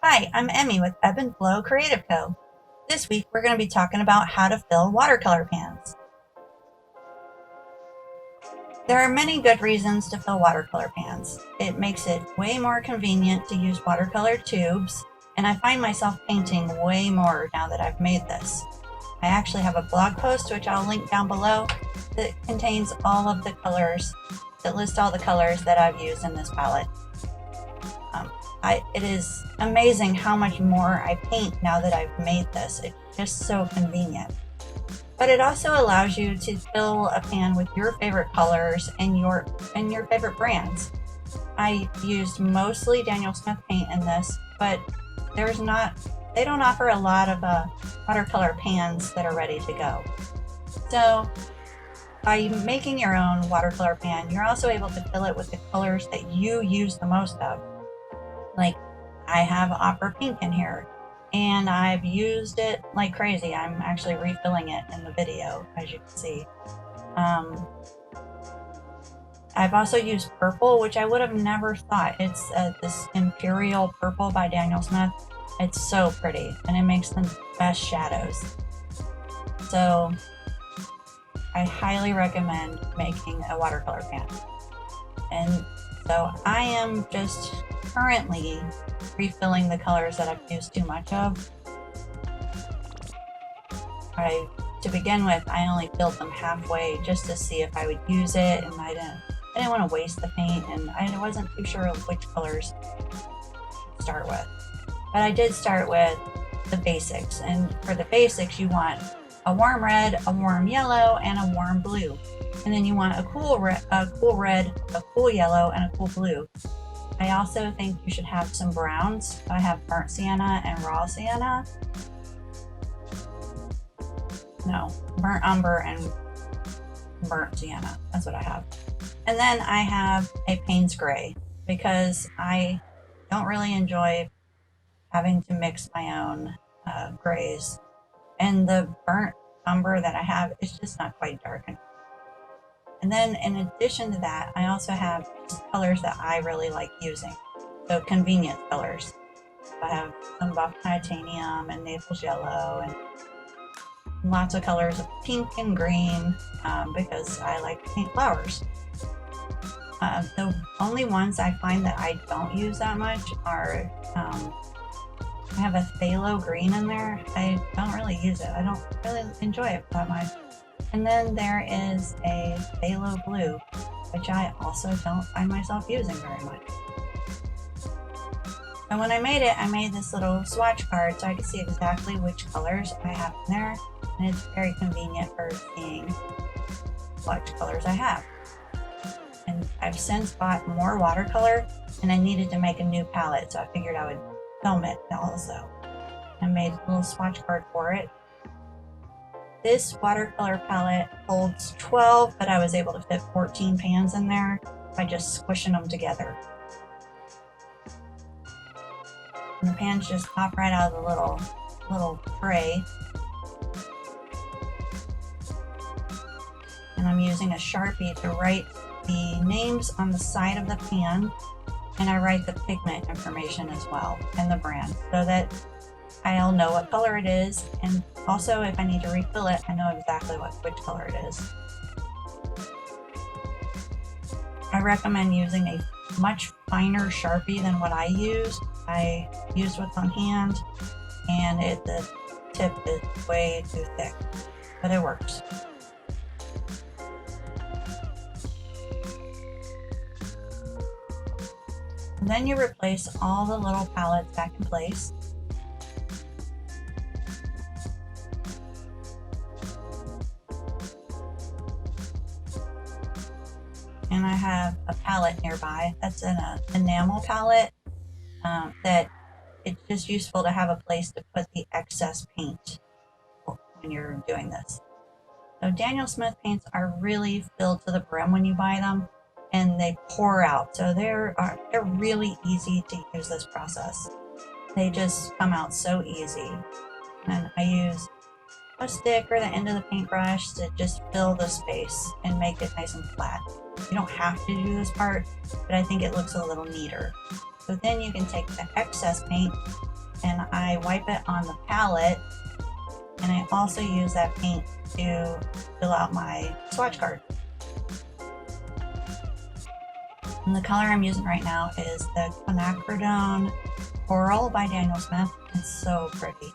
Hi, I'm Emmy with Ebb and Flow Creative Co. This week we're going to be talking about how to fill watercolor pans. There are many good reasons to fill watercolor pans. It makes it way more convenient to use watercolor tubes, and I find myself painting way more now that I've made this. I actually have a blog post, which I'll link down below, that contains all of the colors, that lists all the colors that I've used in this palette. It is amazing how much more I paint now that I've made this. It's just so convenient. But it also allows you to fill a pan with your favorite colors and your favorite brands. I used mostly Daniel Smith paint in this, but they don't offer a lot of watercolor pans that are ready to go. So by making your own watercolor pan, you're also able to fill it with the colors that you use the most of. Like, I have opera pink in here, and I've used it like crazy. I'm actually refilling it in the video, as you can see. I've also used purple, which I would have never thought. It's this Imperial Purple by Daniel Smith. It's so pretty, and it makes the best shadows. So I highly recommend making a watercolor pan. And so I am just currently refilling the colors that I've used too much of. To begin with, I only filled them halfway just to see if I would use it, and I didn't want to waste the paint, and I wasn't too sure of which colors to start with. But I did start with the basics, and for the basics you want a warm red, a warm yellow, and a warm blue. And then you want a cool red, a cool yellow, and a cool blue. I also think you should have some browns. I have burnt sienna and raw sienna. No, burnt umber and burnt sienna. That's what I have. And then I have a Payne's Gray, because I don't really enjoy having to mix my own grays. And the burnt umber that I have is just not quite dark enough. And then in addition to that, I also have colors that I really like using. So convenient colors. I have some buff titanium and Naples yellow and lots of colors of pink and green, because I like to paint flowers. The only ones I find that I don't use that much are, I have a phthalo green in there. I don't really use it. I don't really enjoy it that much. And then there is a phthalo blue, which I also don't find myself using very much. And when I made it, I made this little swatch card so I could see exactly which colors I have in there, and it's very convenient for seeing what colors I have. And I've since bought more watercolor, and I needed to make a new palette, so I figured I would film it also. I made a little swatch card for it. This watercolor palette holds 12, but I was able to fit 14 pans in there by just squishing them together. And the pans just pop right out of the little tray. And I'm using a Sharpie to write the names on the side of the pan, and I write the pigment information as well, and the brand, so that I'll know what color it is, and also if I need to refill it, I know exactly which color it is. I recommend using a much finer Sharpie than what I used. I used what's on hand, and the tip is way too thick, but it works. And then you replace all the little palettes back in place. And I have a palette nearby that's an enamel palette, that it's just useful to have a place to put the excess paint when you're doing this. So Daniel Smith paints are really filled to the brim when you buy them, and they pour out. So they're really easy to use this process. They just come out so easy. And I use a stick or the end of the paintbrush to just fill the space and make it nice and flat. You don't have to do this part, but I think it looks a little neater. So then you can take the excess paint and I wipe it on the palette, and I also use that paint to fill out my swatch card. And the color I'm using right now is the Quinacridone Coral by Daniel Smith. It's so pretty.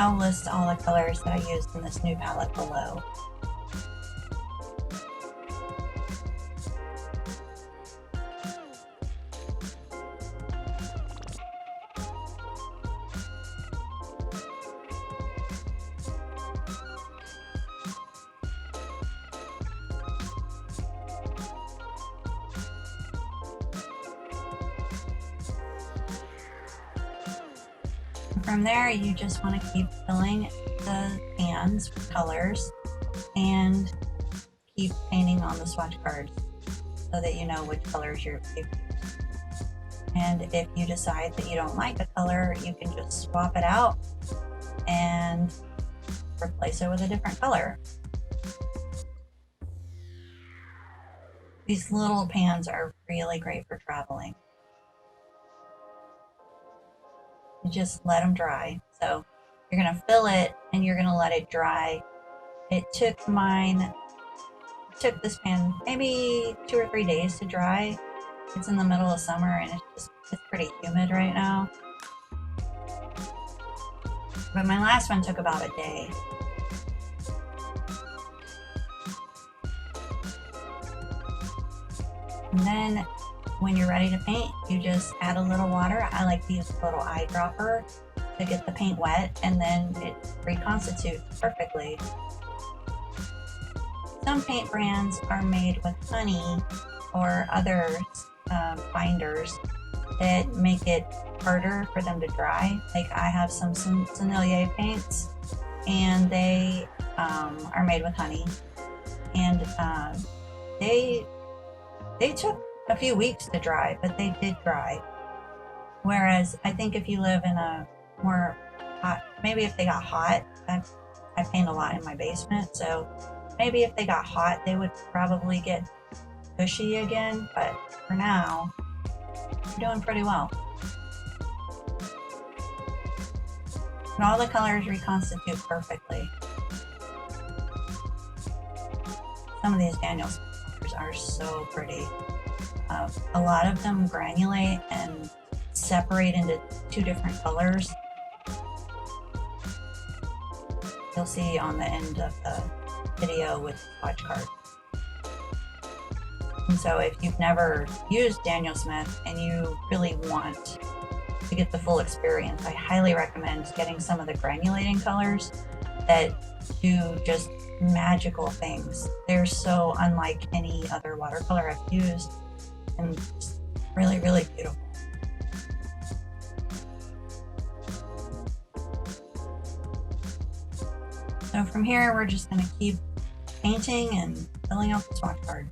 I'll list all the colors that I used in this new palette below. From there, you just want to keep filling the pans with colors and keep painting on the swatch cards so that you know which colors you've used. And if you decide that you don't like a color, you can just swap it out and replace it with a different color. These little pans are really great for traveling. You just let them dry. So you're going to fill it and you're going to let it dry. It took this pan maybe 2 or 3 days to dry. It's in the middle of summer and it's pretty humid right now. But my last one took about a day. And then when you're ready to paint, you just add a little water. I like to use a little eyedropper to get the paint wet, and then it reconstitutes perfectly. Some paint brands are made with honey or other binders that make it harder for them to dry. Like I have some Sennelier paints, and they are made with honey, and they took a few weeks to dry, but they did dry. Whereas I think if you live in a more hot, maybe if they got hot, I paint a lot in my basement, so maybe if they got hot, they would probably get cushy again, but for now, you're doing pretty well. And all the colors reconstitute perfectly. Some of these Daniel colors are so pretty. A lot of them granulate and separate into 2 different colors. You'll see on the end of the video with the swatch card. And so if you've never used Daniel Smith and you really want to get the full experience, I highly recommend getting some of the granulating colors that do just magical things. They're so unlike any other watercolor I've used, and just really, really beautiful. So from here, we're just going to keep painting and filling out the swatch card.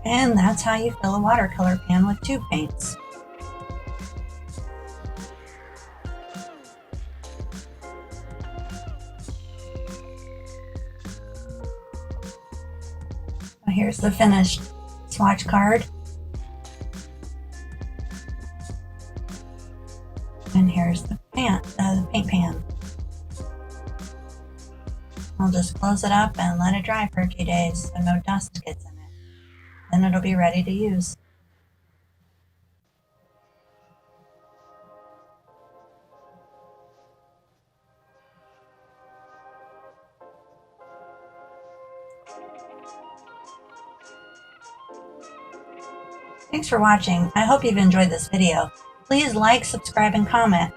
And that's how you fill a watercolor pan with tube paints. Here's the finished swatch card. And here's the paint pan. I'll just close it up and let it dry for a few days so no dust gets in it. Then it'll be ready to use. Thanks for watching. I hope you've enjoyed this video. Please like, subscribe, and comment.